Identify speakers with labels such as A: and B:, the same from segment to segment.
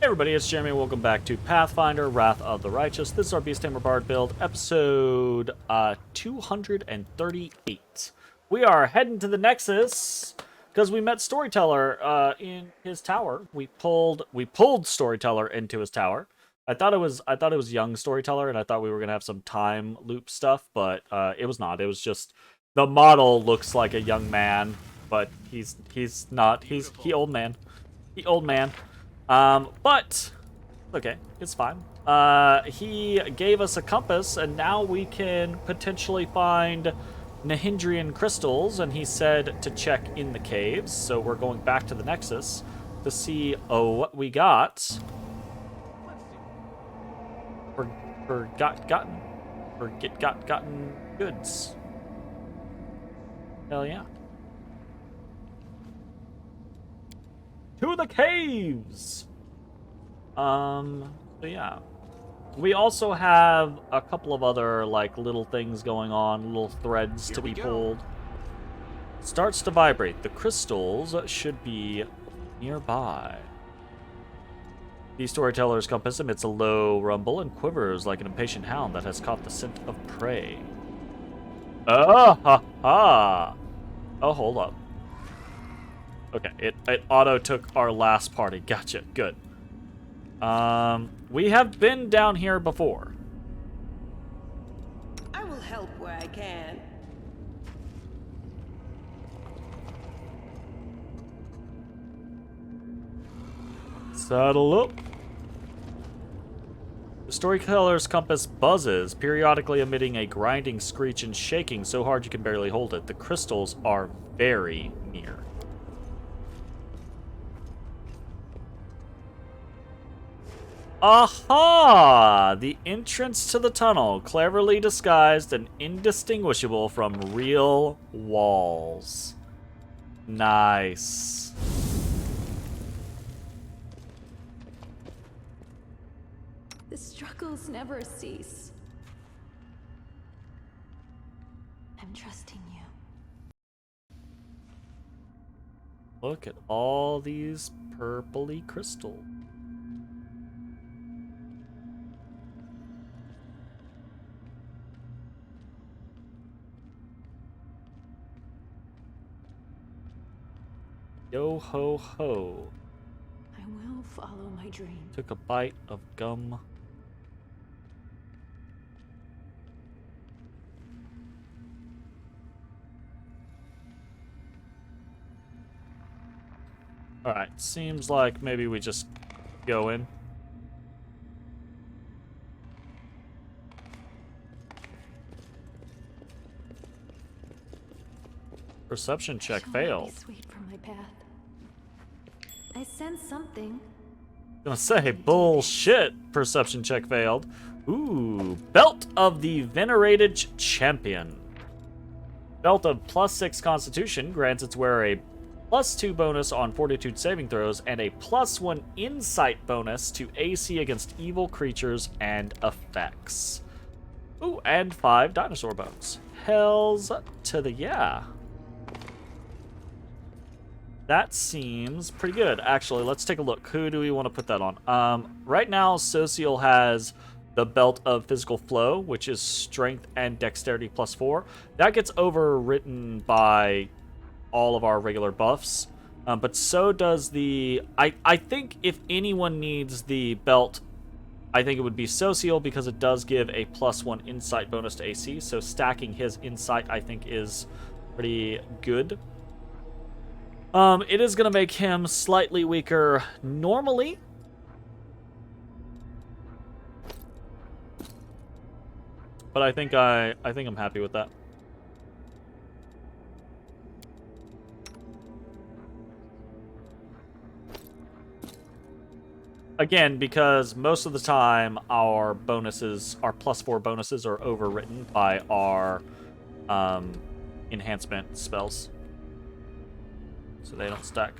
A: Hey everybody, it's Jeremy. Welcome back to Pathfinder, Wrath of the Righteous. This is our Beast Tamer Bard build, episode 238. We are heading to the Nexus because we met Storyteller in his tower. We pulled Storyteller into his tower. I thought it was young Storyteller, and I thought we were gonna have some time loop stuff, but it was not. It was just the model looks like a young man, but he's not. He old man. He old man. But okay, it's fine. He gave us a compass, and now we can potentially find Nahindrian crystals, and he said to check in the caves, so we're going back to the Nexus to see, what we got. Gotten goods. Hell yeah. To the caves! So yeah. We also have a couple of other, like, little things going on, little threads to be pulled. Starts to vibrate. The crystals should be nearby. The Storyteller's compass emits a low rumble and quivers like an impatient hound that has caught the scent of prey. Oh, ha, ha! Oh, hold up. Okay, it auto took our last party. Gotcha, good. We have been down here before.
B: I will help where I can.
A: Saddle up. The Storyteller's compass buzzes, periodically emitting a grinding screech and shaking so hard you can barely hold it. The crystals are very near. Aha! The entrance to the tunnel, cleverly disguised and indistinguishable from real walls. Nice.
C: The struggles never cease. I'm trusting you.
A: Look at all these purpley crystals. Yo ho ho.
C: I will follow my dream.
A: Took a bite of gum. Alright, seems like maybe we just go in. Perception check failed.
C: Sweet from my path. I sense something.
A: Gonna say, bullshit. Perception check failed. Ooh, Belt of the Venerated Champion. Belt of +6 Constitution grants its wearer a +2 bonus on Fortitude saving throws and a +1 Insight bonus to AC against evil creatures and effects. Ooh, and 5 dinosaur bones. Hells to the yeah. That seems pretty good. Actually, let's take a look. Who do we want to put that on? Right now, Social has the Belt of Physical Flow, which is Strength and Dexterity +4. That gets overwritten by all of our regular buffs. But so does the... I think if anyone needs the belt, I think it would be Social, because it does give a +1 Insight bonus to AC. So stacking his Insight, I think, is pretty good. It is going to make him slightly weaker normally. But I think I'm happy with that. Again, because most of the time our bonuses, our +4 bonuses, are overwritten by our enhancement spells. So they don't stack.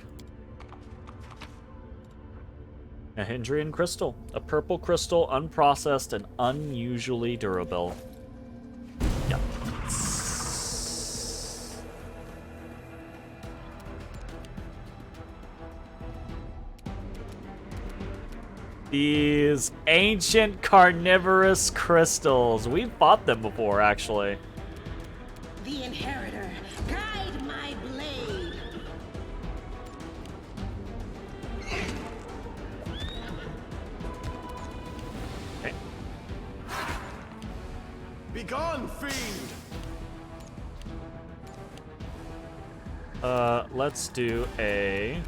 A: A Hindrian crystal. A purple crystal, unprocessed and unusually durable. Yep. These ancient carnivorous crystals. We've fought them before, actually.
B: The inheritor, guide my blade.
A: Okay.
D: Begone, fiend!
A: Let's do a...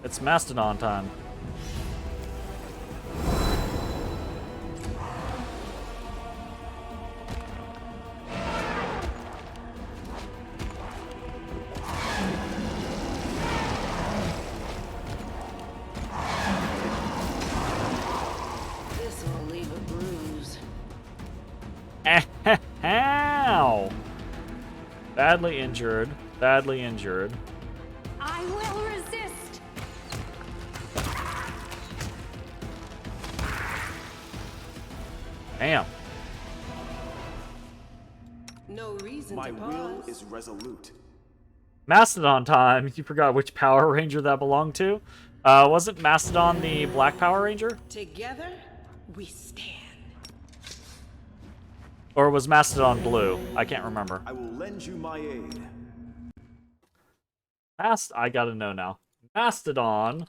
A: It's Mastodon time.
B: This'll leave a bruise.
A: Ow! Badly injured. Badly injured.
C: I will resist.
A: Damn.
B: No reason
D: My
B: to
D: will
B: pause.
D: is resolute.
A: Mastodon time. You forgot which Power Ranger that belonged to. Wasn't Mastodon the Black Power Ranger?
B: Together, we stand.
A: Or was Mastodon blue? I can't remember.
D: I will lend you my aid.
A: I gotta know now. Mastodon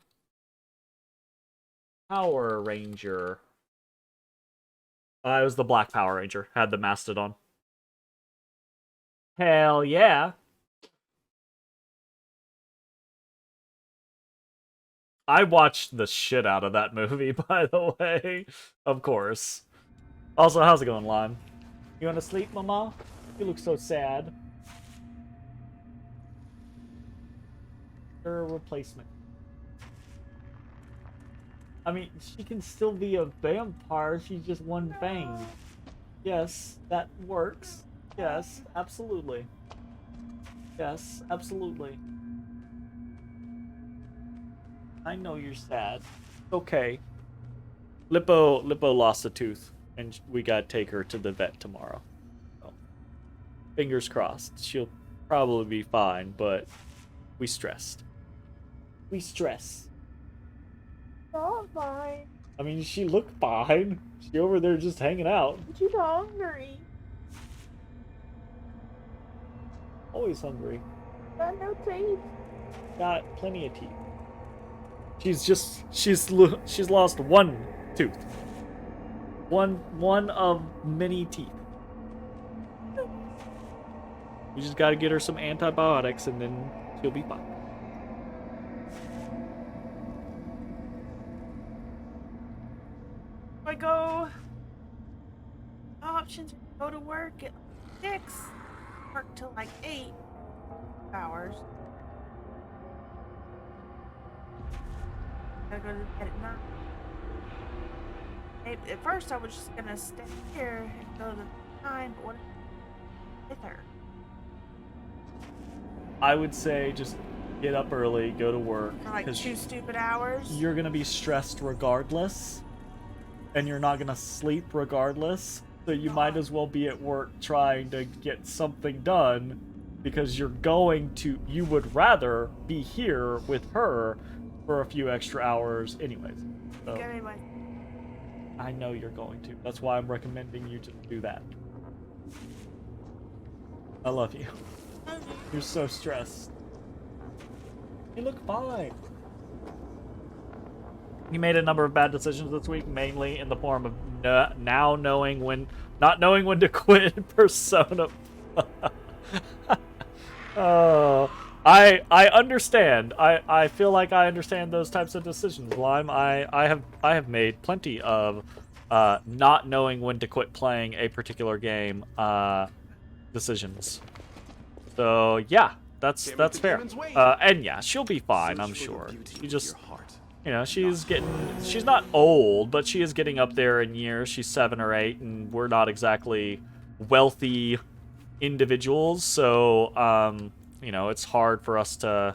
A: Power Ranger. It was the Black Power Ranger. Had the Mastodon. Hell yeah. I watched the shit out of that movie, by the way. Of course. Also, how's it going, Lime? You wanna sleep, Mama? You look so sad. Her replacement. I mean, she can still be a vampire. She's just one fang. Yes, that works. Yes, absolutely. Yes, absolutely. I know you're sad. Okay. Lippo lost a tooth, and we gotta take her to the vet tomorrow. So, fingers crossed. She'll probably be fine, but we stressed. We stress.
E: I'm fine.
A: I mean, she looked fine. She over there just hanging out.
E: She's hungry.
A: Always hungry.
E: Got no teeth.
A: Got plenty of teeth. She's lost one tooth. One of many teeth. We just gotta get her some antibiotics and then she'll be fine.
E: I go. Options: go to work at 6, work till like 8 hours. Gotta go to bed at 9. At first, I was just gonna stay here and go to 9, but what with her?
A: I would say just get up early, go to work.
E: For like
A: 'cause
E: 2 stupid hours.
A: you're gonna be stressed regardless, and you're not gonna sleep regardless. So you might as well be at work trying to get something done, because you would rather be here with her for a few extra hours anyways. So
E: Anyway,
A: I know you're going to. That's why I'm recommending you to do that. I love you. You're so stressed. You look fine. He made a number of bad decisions this week, mainly in the form of not knowing when to quit Persona. Oh, I understand. I feel like I understand those types of decisions, Lime. I have made plenty of not knowing when to quit playing a particular game decisions. So yeah, that's fair. And yeah, she'll be fine, I'm sure. She just, she's not old, but she is getting up there in years. She's 7 or 8, and we're not exactly wealthy individuals, so it's hard for us to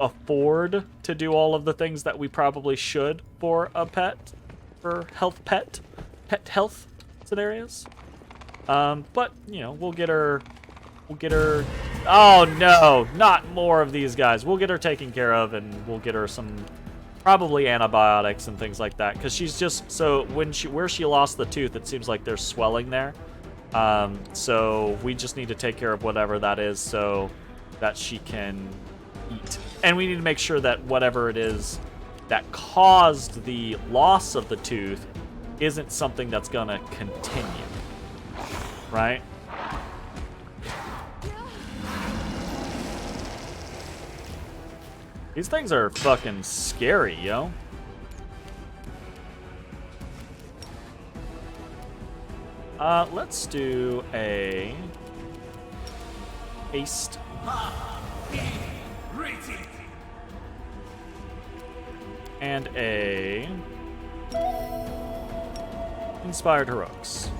A: afford to do all of the things that we probably should for a pet, for pet health scenarios. But we'll get her Oh no, not more of these guys. We'll get her taken care of, and we'll get her some probably antibiotics and things like that. Because she's just so where she lost the tooth, it seems like there's swelling there. So we just need to take care of whatever that is so that she can eat. And we need to make sure that whatever it is that caused the loss of the tooth isn't something that's gonna continue, right? These things are fucking scary, yo. Let's do a haste. And a inspired heroics.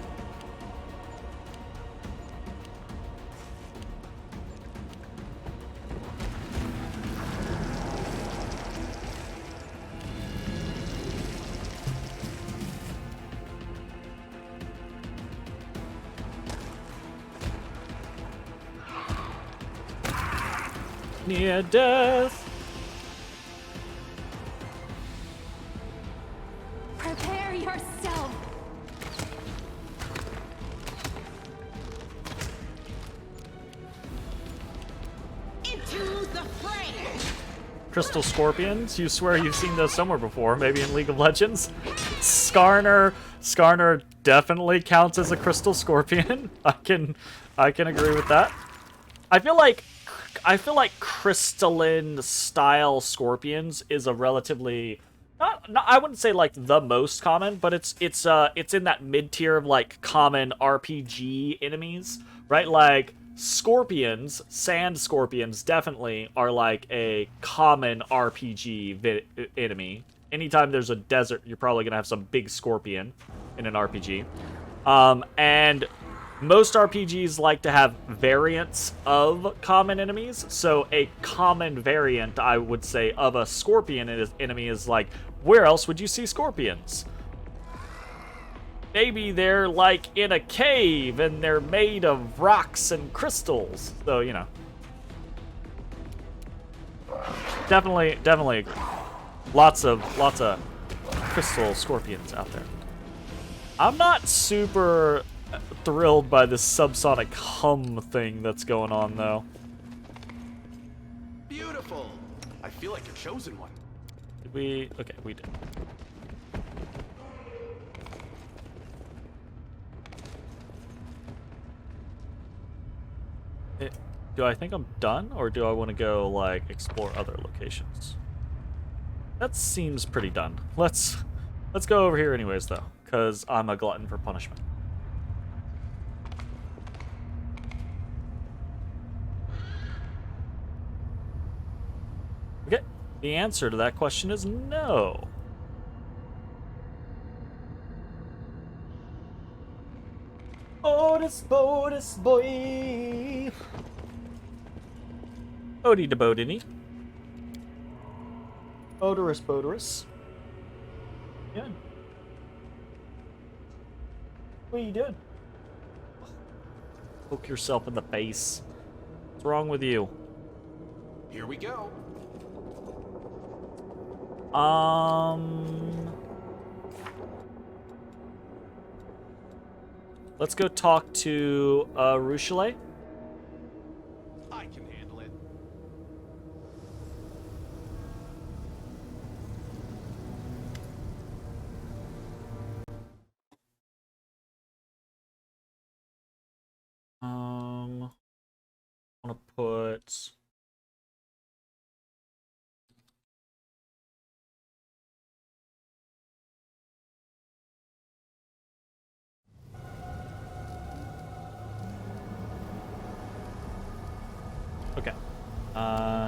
A: Near death.
C: Prepare yourself.
B: Into the fray!
A: Crystal scorpions. You swear you've seen those somewhere before, maybe in League of Legends. Skarner definitely counts as a crystal scorpion. I can agree with that. I feel like crystalline style scorpions is a relatively not I wouldn't say like the most common, but it's in that mid tier of like common RPG enemies, right? Like scorpions, sand scorpions definitely are like a common RPG enemy. Anytime there's a desert, you're probably gonna have some big scorpion in an RPG. And most RPGs like to have variants of common enemies, so a common variant, I would say, of a scorpion enemy is like, where else would you see scorpions? Maybe they're like in a cave and they're made of rocks and crystals, so you know. Definitely lots of crystal scorpions out there. I'm not super thrilled by this subsonic hum thing that's going on, though.
D: Beautiful. I feel like a chosen one.
A: Did we? Okay, we did. Do I think I'm done, or do I want to go like explore other locations? That seems pretty done. Let's go over here anyways, though, because I'm a glutton for punishment. Okay, the answer to that question is no. Bodis, boy. Bodie to Bodini. Bodorous. Yeah. What are you doing? Poke yourself in the face. What's wrong with you?
D: Here we go.
A: Let's go talk to Ruchelet.
D: I can handle it.
A: I want to put. Okay.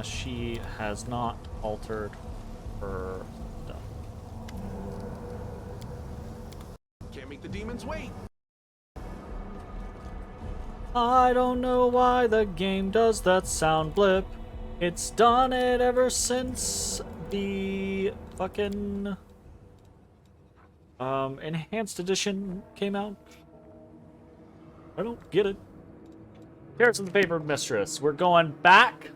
A: She has not altered her stuff.
D: Can't make the demons wait.
A: I don't know why the game does that sound blip. It's done it ever since the fucking enhanced edition came out. I don't get it. Carrots of the Paper Mistress. We're going back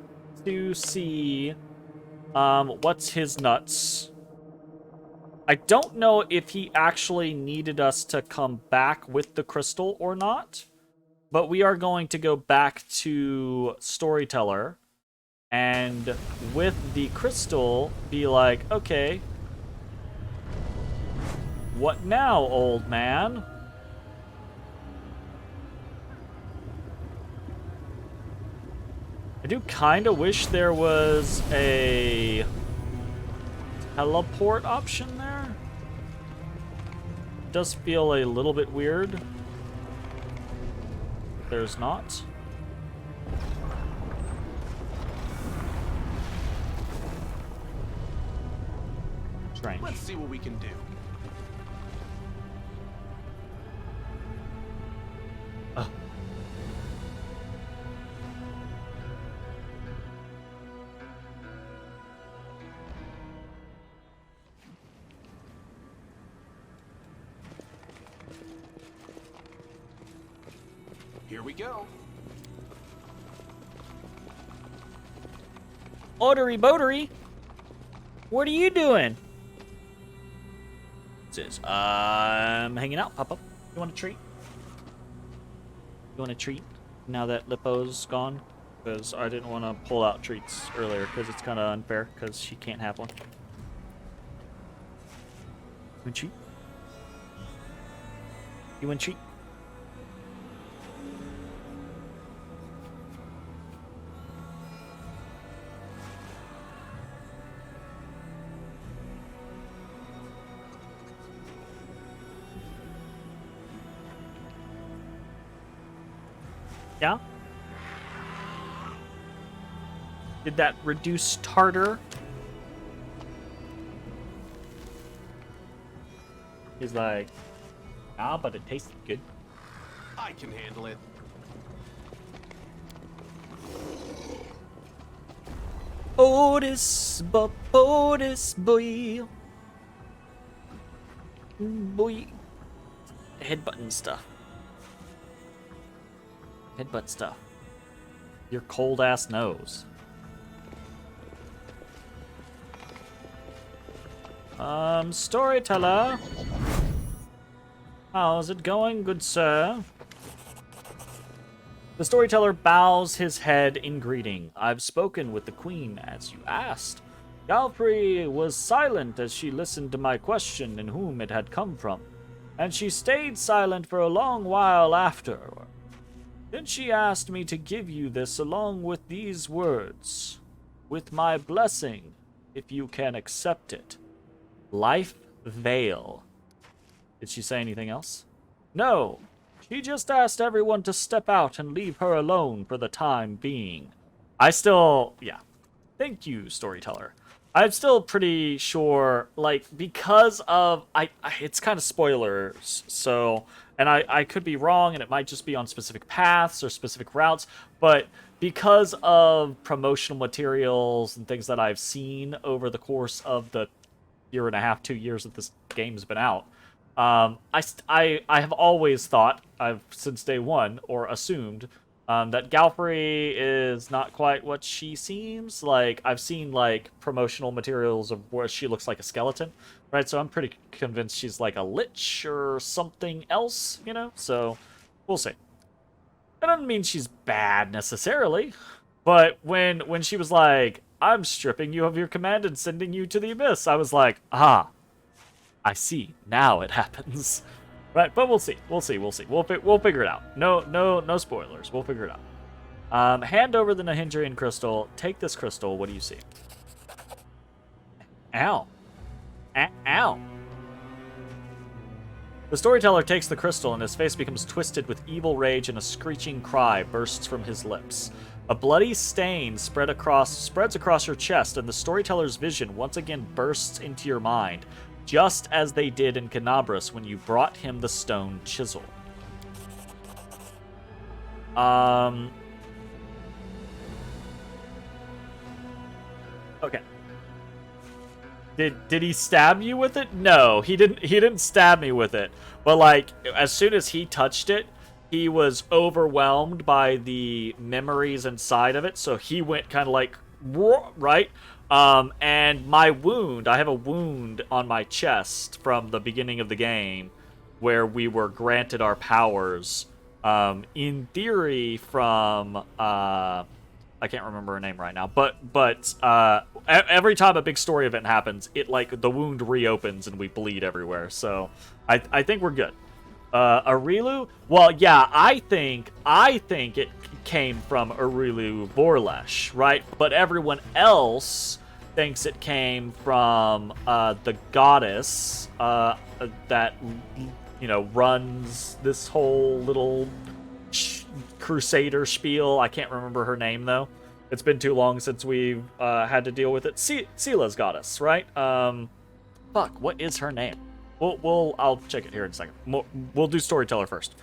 A: to see what's his nuts. I don't know if he actually needed us to come back with the crystal or not, but we are going to go back to Storyteller and with the crystal be like, okay, what now, old man? I do kind of wish there was a teleport option there. It does feel a little bit weird. There's not. Strange.
D: Let's see what we can do. Here we go.
A: Odery bodery, what are you doing? Says, I'm hanging out, Papa. You want a treat? You want a treat now that Lippo's gone? Because I didn't want to pull out treats earlier because it's kind of unfair because she can't have one. You want a treat? You want a treat? Yeah? Did that reduce tartar? He's like, ah, but it tasted good.
D: I can handle it.
A: Otis, boy. Boy. Headbutton stuff. Headbutt stuff. Your cold ass nose. Storyteller. How's it going, good sir? The storyteller bows his head in greeting. I've spoken with the queen as you asked. Galfrey was silent as she listened to my question and whom it had come from, and she stayed silent for a long while afterward. Then she asked me to give you this along with these words. With my blessing, if you can accept it. Life Veil. Did she say anything else? No. She just asked everyone to step out and leave her alone for the time being. Yeah. Thank you, Storyteller. I'm still pretty sure, like, because of... it's kind of spoilers, so... And I could be wrong, and it might just be on specific paths or specific routes, but because of promotional materials and things that I've seen over the course of the year and a half, 2 years that this game's been out, I have always thought, since day one, or assumed, that Galfrey is not quite what she seems. Like, I've seen, like, promotional materials of where she looks like a skeleton, right? So I'm pretty convinced she's like a lich or something else, you know? So, we'll see. That doesn't mean she's bad, necessarily. But when she was like, I'm stripping you of your command and sending you to the abyss, I was like, ah, I see. Now it happens. Right, but we'll see. We'll figure it out. No spoilers. We'll figure it out. Hand over the Nahindrian crystal. Take this crystal. What do you see? Ow. Ow. The storyteller takes the crystal and his face becomes twisted with evil rage and a screeching cry bursts from his lips. A bloody stain spreads across your chest and the storyteller's vision once again bursts into your mind, just as they did in Canabras when you brought him the stone chisel. Okay. Did he stab you with it? No, he didn't stab me with it. But like as soon as he touched it, he was overwhelmed by the memories inside of it, so he went kind of like, right? And my wound, I have a wound on my chest from the beginning of the game where we were granted our powers, in theory from, I can't remember her name right now, but every time a big story event happens, it like the wound reopens and we bleed everywhere. So I think we're good. Arilu? Well, yeah, I think it came from Arilu Vorlesh, right? But everyone else thinks it came from the goddess that runs this whole little crusader spiel. I can't remember her name though. It's been too long since we've had to deal with it. Sila's goddess, right? Fuck, what is her name? I'll check it here in a second. We'll do storyteller first.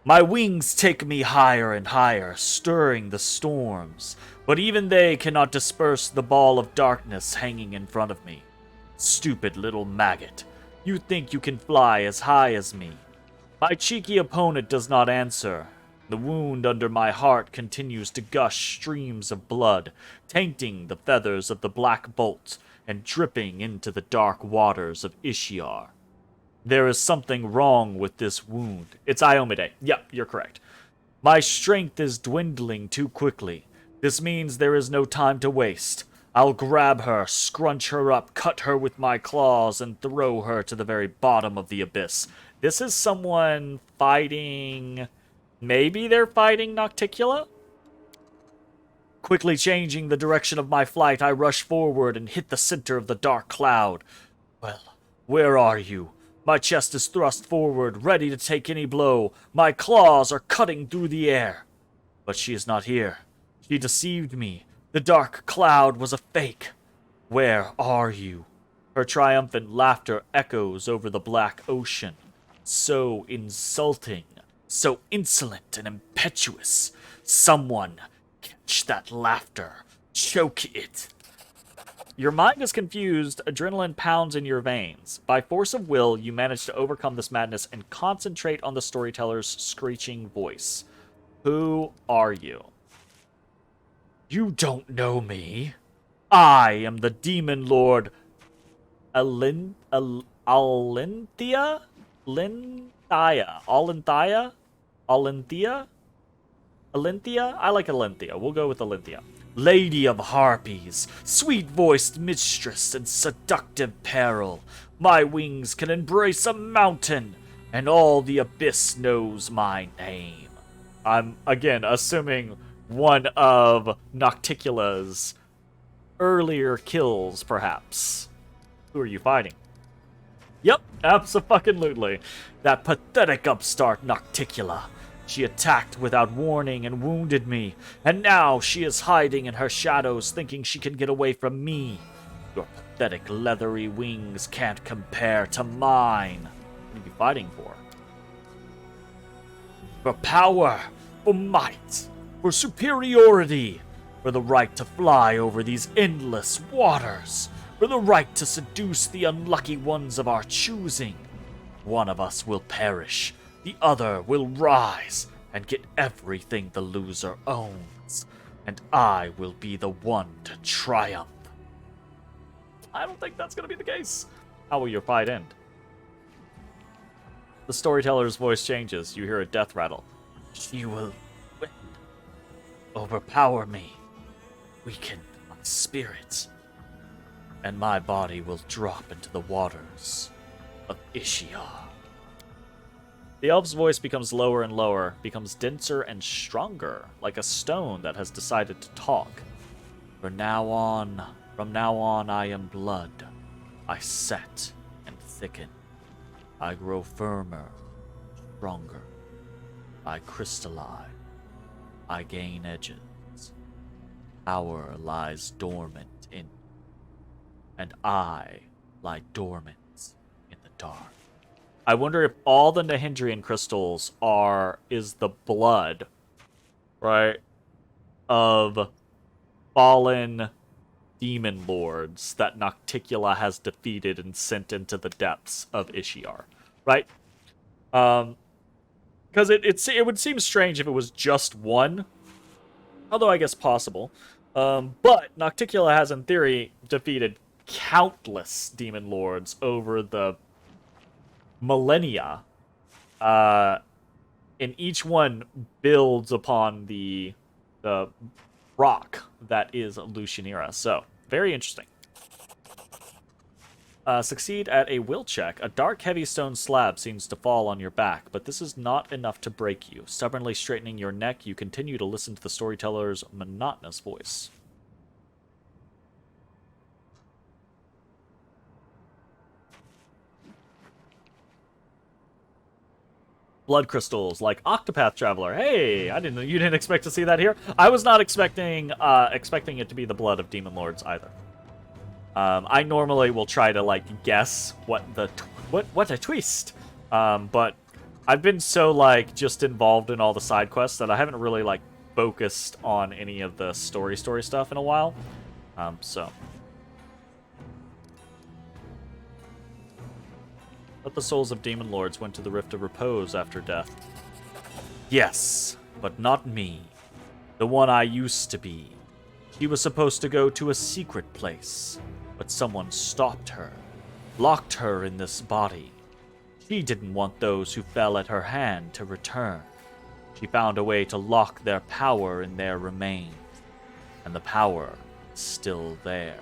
A: My wings take me higher and higher, stirring the storms, but even they cannot disperse the ball of darkness hanging in front of me. Stupid little maggot. You think you can fly as high as me. My cheeky opponent does not answer. The wound under my heart continues to gush streams of blood, tainting the feathers of the black bolt and dripping into the dark waters of Ishiar. There is something wrong with this wound. It's Iomide. Yep, you're correct. My strength is dwindling too quickly. This means there is no time to waste. I'll grab her, scrunch her up, cut her with my claws, and throw her to the very bottom of the abyss. This is someone fighting... Maybe they're fighting Nocticula? Quickly changing the direction of my flight, I rush forward and hit the center of the dark cloud. Well, where are you? My chest is thrust forward, ready to take any blow. My claws are cutting through the air. But she is not here. She deceived me. The dark cloud was a fake. Where are you? Her triumphant laughter echoes over the black ocean. So insulting, so insolent and impetuous. Someone catch that laughter. Choke it. Your mind is confused. Adrenaline pounds in your veins. By force of will, you manage to overcome this madness and concentrate on the storyteller's screeching voice. Who are you? You don't know me. I am the demon lord Alinthia? Alinthia? Alinthia? I like Alinthia. We'll go with Alinthia. Lady of harpies, sweet-voiced mistress and seductive peril. My wings can embrace a mountain, and all the abyss knows my name. I'm, again, assuming one of Nocticula's earlier kills, perhaps. Who are you fighting? Yep, abso-fucking-lutely. That pathetic upstart Nocticula. She attacked without warning and wounded me, and now she is hiding in her shadows thinking she can get away from me. Your pathetic leathery wings can't compare to mine. What are you fighting for? For power, for might, for superiority, for the right to fly over these endless waters, for the right to seduce the unlucky ones of our choosing. One of us will perish. The other will rise and get everything the loser owns, and I will be the one to triumph. I don't think that's going to be the case. How will your fight end? The storyteller's voice changes. You hear a death rattle. She will win. Overpower me. Weaken my spirit. And my body will drop into the waters of Ishiar. The elf's voice becomes lower and lower, becomes denser and stronger, like a stone that has decided to talk. From now on, I am blood. I set and thicken. I grow firmer, stronger. I crystallize. I gain edges. Power lies dormant in me, and I lie dormant in the dark. I wonder if all the Nahindrian crystals is the blood, right, of fallen demon lords that Nocticula has defeated and sent into the depths of Ishiar, right? Because Because it would seem strange if it was just one. Although I guess possible. But Nocticula has, in theory, defeated countless demon lords over the millennia. And each one builds upon the rock that is Lucianira. So, very interesting. Succeed at a will check. A dark, heavy stone slab seems to fall on your back, but this is not enough to break you. Stubbornly straightening your neck, you continue to listen to the storyteller's monotonous voice. Blood crystals, like Octopath Traveler. Hey, you didn't expect to see that here. I was not expecting it to be the blood of demon lords either. I normally will try to like guess what a twist. But I've been so like just involved in all the side quests that I haven't really like focused on any of the story stuff in a while. So but the souls of demon lords went to the Rift of Repose after death. Yes, but not me. The one I used to be. She was supposed to go to a secret place, but someone stopped her, locked her in this body. She didn't want those who fell at her hand to return. She found a way to lock their power in their remains, and the power is still there.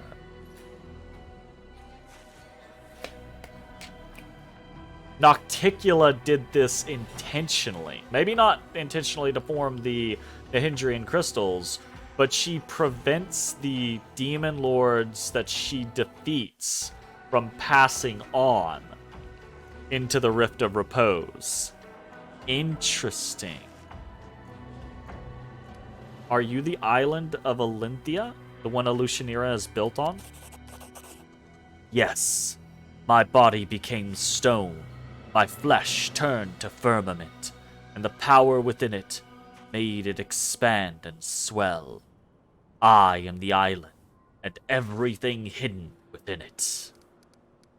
A: Nocticula did this intentionally. Maybe not intentionally to form the Hindrian crystals, but she prevents the demon lords that she defeats from passing on into the Rift of Repose. Interesting. Are you the island of Olynthiia, the one Lucianira is built on? Yes. My body became stone. My flesh turned to firmament, and the power within it made it expand and swell. I am the island, and everything hidden within it.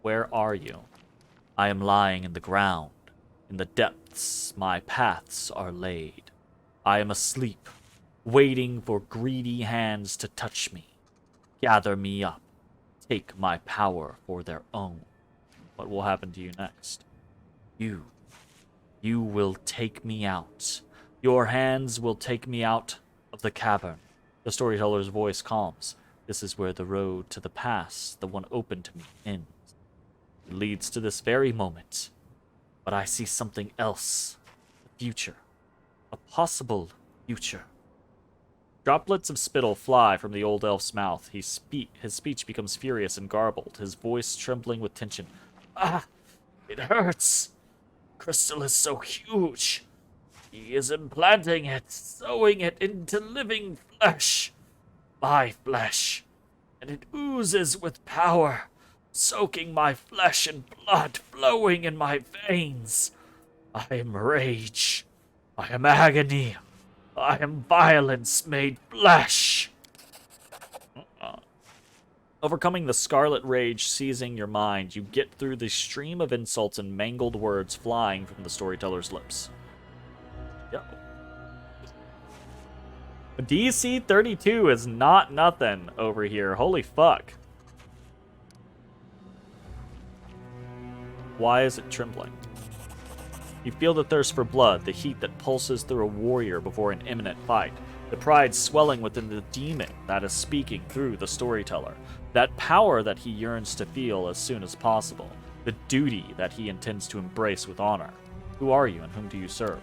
A: Where are you? I am lying in the ground. In the depths, my paths are laid. I am asleep, waiting for greedy hands to touch me. Gather me up. Take my power for their own. What will happen to you next? You will take me out. Your hands will take me out of the cavern. The storyteller's voice calms. This is where the road to the past, the one open to me, ends. It leads to this very moment. But I see something else. The future. A possible future. Droplets of spittle fly from the old elf's mouth. His speech becomes furious and garbled, his voice trembling with tension. Ah! It hurts! Crystal is so huge. He is implanting it, sewing it into living flesh. My flesh. And it oozes with power, soaking my flesh and blood flowing in my veins. I am rage. I am agony. I am violence made flesh. Overcoming the scarlet rage seizing your mind, you get through the stream of insults and mangled words flying from the storyteller's lips. Yo. DC 32 is not nothing over here. Holy fuck. Why is it trembling? You feel the thirst for blood, the heat that pulses through a warrior before an imminent fight. The pride swelling within the demon that is speaking through the storyteller. That power that he yearns to feel as soon as possible. The duty that he intends to embrace with honor. Who are you and whom do you serve?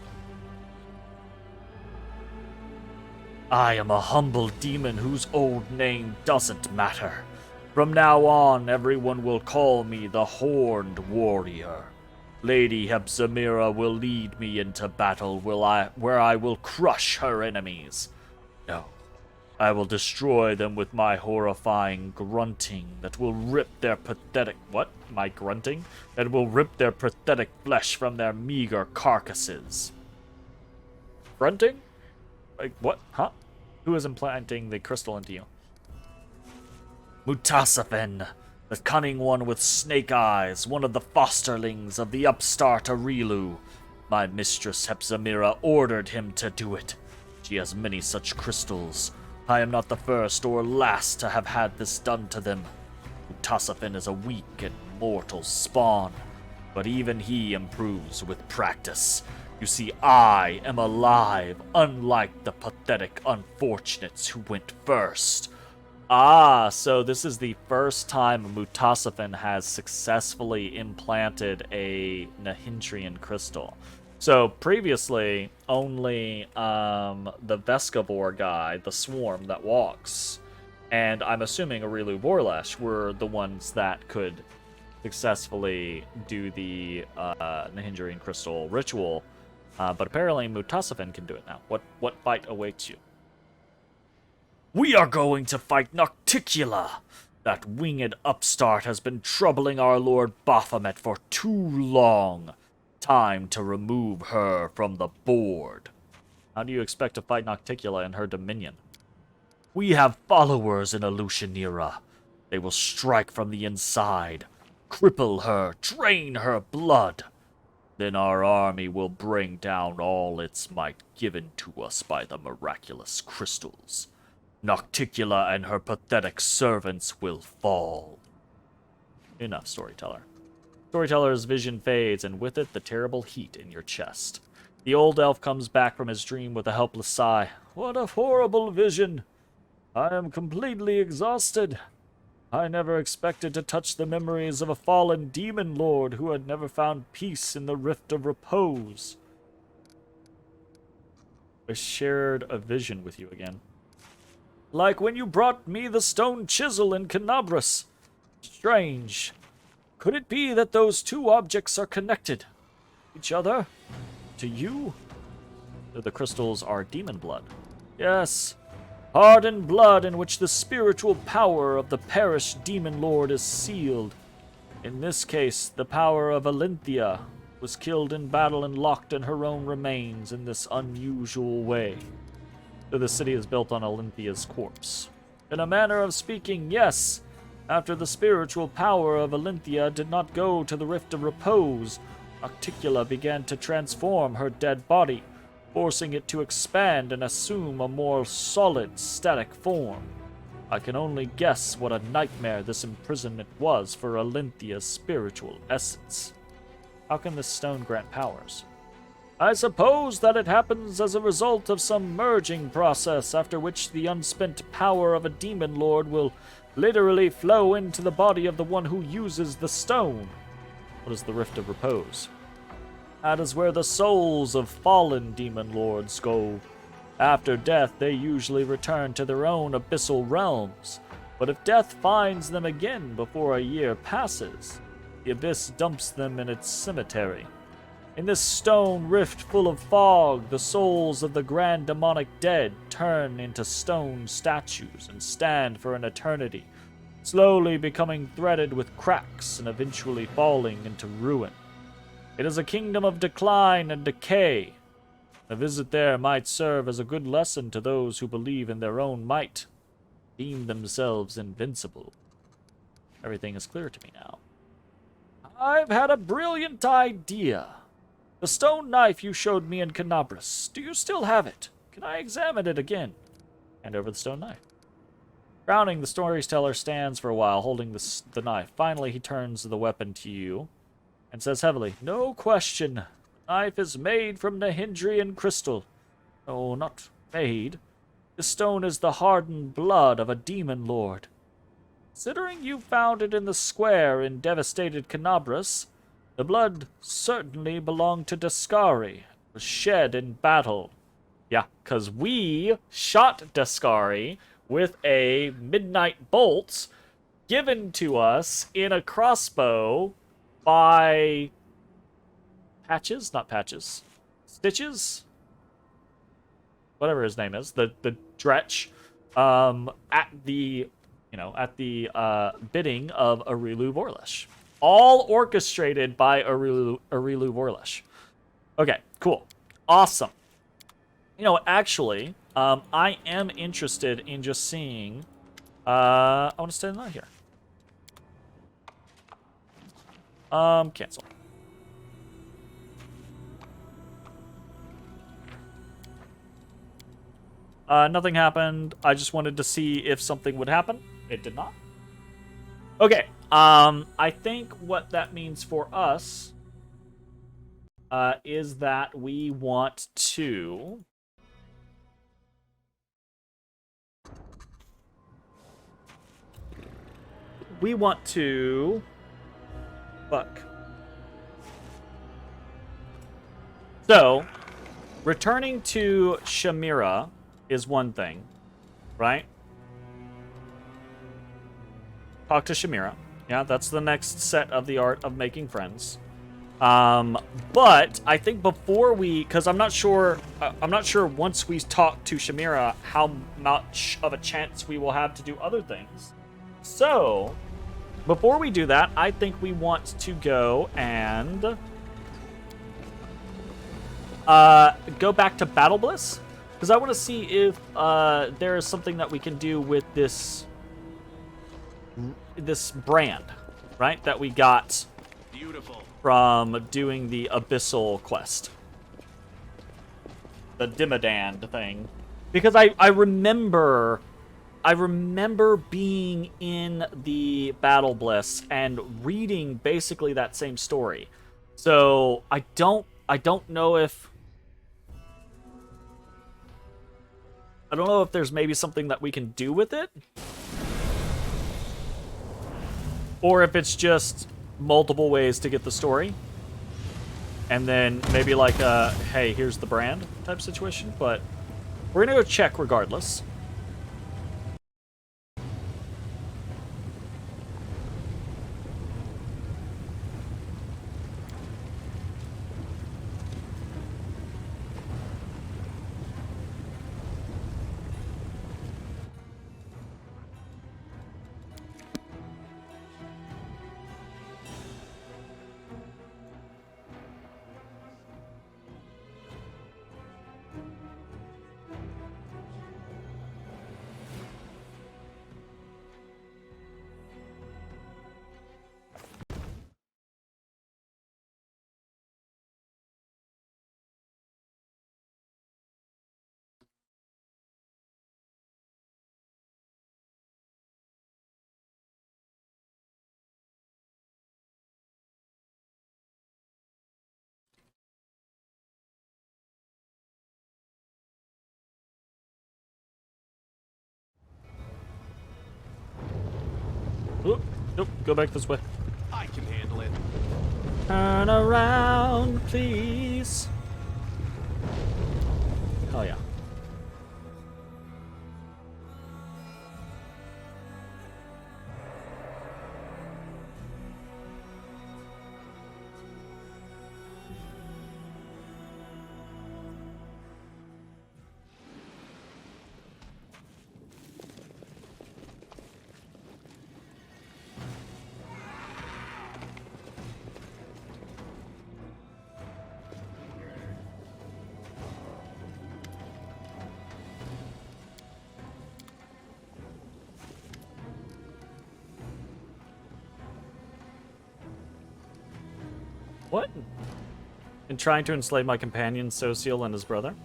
A: I am a humble demon whose old name doesn't matter. From now on, everyone will call me the Horned Warrior. Lady Hepzimira will lead me into battle where I will crush her enemies. No, I will destroy them with my horrifying grunting that will rip their pathetic... What? My grunting? That will rip their pathetic flesh from their meager carcasses. Grunting? Like, what? Huh? Who is implanting the crystal into you? Mutasafen, the cunning one with snake eyes, one of the fosterlings of the upstart Arilu. My mistress Hepzamira ordered him to do it. She has many such crystals. I am not the first or last to have had this done to them. Utasafin is a weak and mortal spawn, but even he improves with practice. You see, I am alive, unlike the pathetic unfortunates who went first. Ah, so this is the first time Mutasafin has successfully implanted a Nahindrian crystal. So previously, only the Vescavor guy, the swarm that walks, and I'm assuming Arilu Vorlash were the ones that could successfully do the Nahindrian crystal ritual. But apparently Mutasafin can do it now. What fight awaits you? We are going to fight Nocticula! That winged upstart has been troubling our Lord Baphomet for too long. Time to remove her from the board. How do you expect to fight Nocticula in her dominion? We have followers in Alushanira. They will strike from the inside, cripple her, drain her blood. Then our army will bring down all its might given to us by the miraculous crystals. Nocticula and her pathetic servants will fall. Enough, Storyteller. Storyteller's vision fades, and with it, the terrible heat in your chest. The old elf comes back from his dream with a helpless sigh. What a horrible vision! I am completely exhausted. I never expected to touch the memories of a fallen demon lord who had never found peace in the Rift of Repose. I shared a vision with you again. Like when you brought me the stone chisel in Canabras. Strange. Could it be that those two objects are connected? Each other? To you? The crystals are demon blood. Yes. Hardened blood in which the spiritual power of the perished demon lord is sealed. In this case, the power of Alinthia was killed in battle and locked in her own remains in this unusual way. So the city is built on Alinthia's corpse. In a manner of speaking, yes. After the spiritual power of Alinthia did not go to the Rift of Repose, Nocticula began to transform her dead body, forcing it to expand and assume a more solid, static form. I can only guess what a nightmare this imprisonment was for Alinthia's spiritual essence. How can this stone grant powers? I suppose that it happens as a result of some merging process, after which the unspent power of a demon lord will literally flow into the body of the one who uses the stone. What is the Rift of Repose? That is where the souls of fallen demon lords go. After death, they usually return to their own abyssal realms. But if death finds them again before a year passes, the abyss dumps them in its cemetery. In this stone rift full of fog, the souls of the grand demonic dead turn into stone statues and stand for an eternity, slowly becoming threaded with cracks and eventually falling into ruin. It is a kingdom of decline and decay. A visit there might serve as a good lesson to those who believe in their own might, deem themselves invincible. Everything is clear to me now. I've had a brilliant idea. The stone knife you showed me in Canabras, do you still have it? Can I examine it again? Hand over the stone knife. Frowning, the storyteller stands for a while, holding the knife. Finally, he turns the weapon to you and says heavily, No question. The knife is made from Nahindrian crystal. No, not made. This stone is the hardened blood of a demon lord. Considering you found it in the square in devastated Canabras, the blood certainly belonged to Dascari. It was shed in battle. Yeah, because we shot Dascari with a midnight bolt given to us in a crossbow by Stitches? Whatever his name is. The Dretch. At the bidding of Arilu Vorlash. All orchestrated by Arilu Vorlash. Okay, cool. Awesome. You know, actually, I am interested in just seeing... I want to stay in here. Cancel. Nothing happened. I just wanted to see if something would happen. It did not. Okay. I think what that means for us is that we want to... Fuck. So, returning to Shamira is one thing, right? Talk to Shamira. Yeah, that's the next set of the art of making friends. But I think before we, because I'm not sure once we talk to Shamira how much of a chance we will have to do other things. So, before we do that, I think we want to go and go back to Battle Bliss, because I want to see if there is something that we can do with this brand, right? That we got from doing the Abyssal quest, the Dimmadand thing, because I remember being in the Battle Bliss and reading basically that same story. So I don't know if there's maybe something that we can do with it, or if it's just multiple ways to get the story, and then maybe like a hey, here's the brand type situation. But we're gonna go check regardless. Oop, nope, go back this way.
D: I can handle it.
A: Turn around, please. Hell yeah. What? In trying to enslave my companion, Social, and his brother?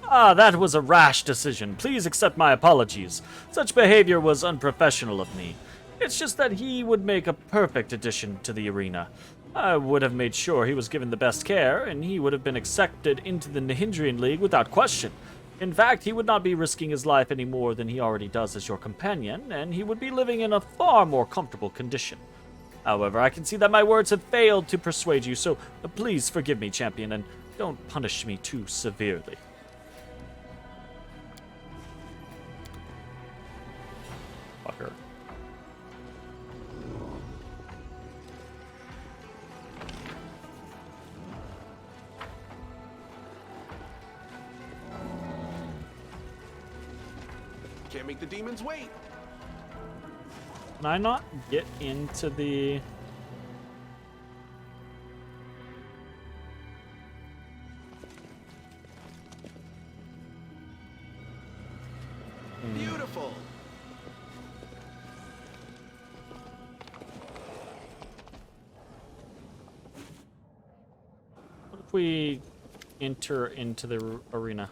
A: Ah, that was a rash decision. Please accept my apologies. Such behavior was unprofessional of me. It's just that he would make a perfect addition to the arena. I would have made sure he was given the best care, and he would have been accepted into the Nihindrian League without question. In fact, he would not be risking his life any more than he already does as your companion, and he would be living in a far more comfortable condition. However, I can see that my words have failed to persuade you, so please forgive me, champion, and don't punish me too severely. Fucker.
D: Can't make the demons wait.
A: Can I not get into the...
D: Beautiful.
A: What if we enter into the arena?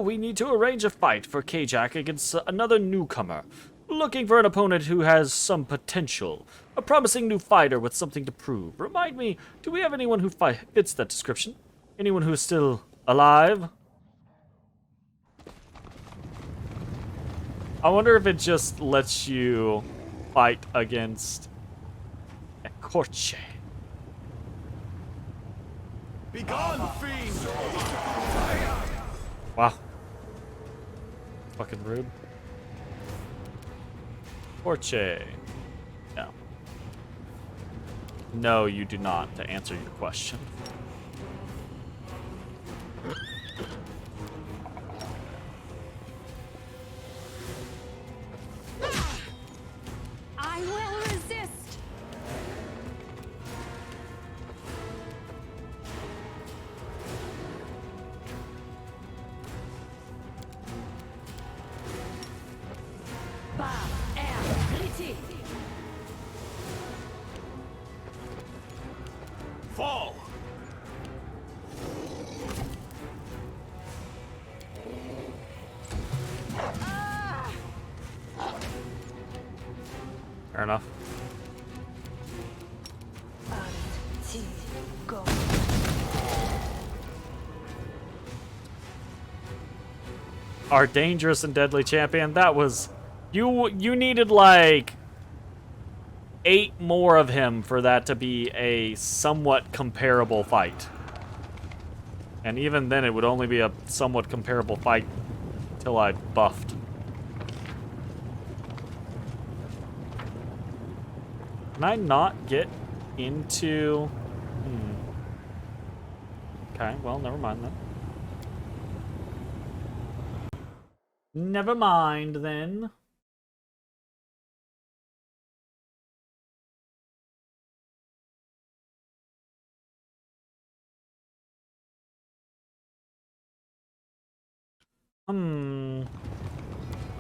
A: we need to arrange a fight for Kajak against another newcomer. Looking for an opponent who has some potential. A promising new fighter with something to prove. Remind me, do we have anyone who fits that description? Anyone who is still alive? I wonder if it just lets you fight against a Korche.
D: Begone, fiend!
A: Wow. Fucking rude. Korche. No. No, you do not, to answer your question.
C: I will resist.
D: Fall!
A: Fair enough. Our dangerous and deadly champion. That was... You needed like 8 more of him for that to be a somewhat comparable fight. And even then it would only be a somewhat comparable fight till I buffed. Can I not get into... Okay, well, never mind then. Never mind then.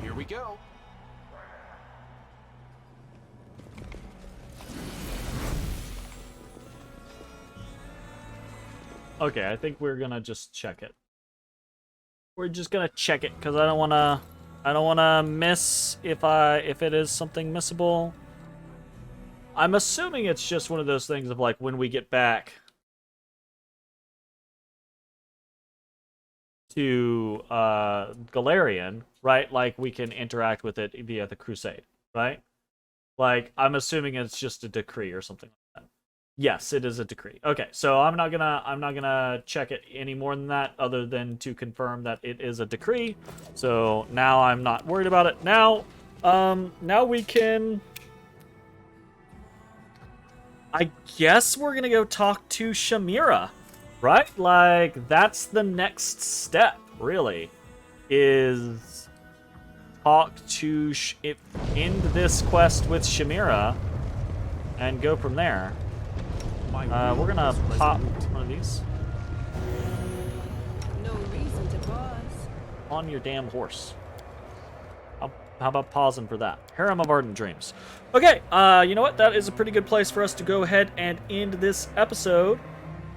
D: Here we go.
A: Okay, I think we're gonna just check it. We're just gonna check it because I don't wanna miss if it is something missable. I'm assuming it's just one of those things of like when we get back to Golarion, right? Like we can interact with it via the Crusade, right? Like I'm assuming it's just a decree or something like that. Yes, it is a decree. Okay, so I'm not gonna check it any more than that, other than to confirm that it is a decree. So now I'm not worried about it. Now we can. I guess we're gonna go talk to Shamira, right? Like that's the next step, really, is talk to end this quest with Shamira and go from there. We're gonna pop one of these.
B: No reason to pause.
A: On your damn horse. How about pausing for that? Harem of Ardent Dreams. Okay, you know what? That is a pretty good place for us to go ahead and end this episode.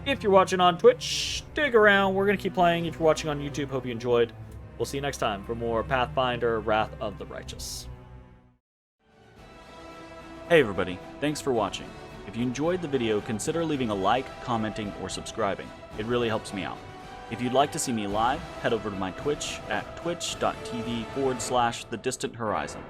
A: If you're watching on Twitch, stick around. We're gonna keep playing. If you're watching on YouTube, hope you enjoyed. We'll see you next time for more Pathfinder: Wrath of the Righteous.
F: Hey everybody, thanks for watching. If you enjoyed the video, consider leaving a like, commenting, or subscribing. It really helps me out. If you'd like to see me live, head over to my Twitch at twitch.tv/thedistanthorizon.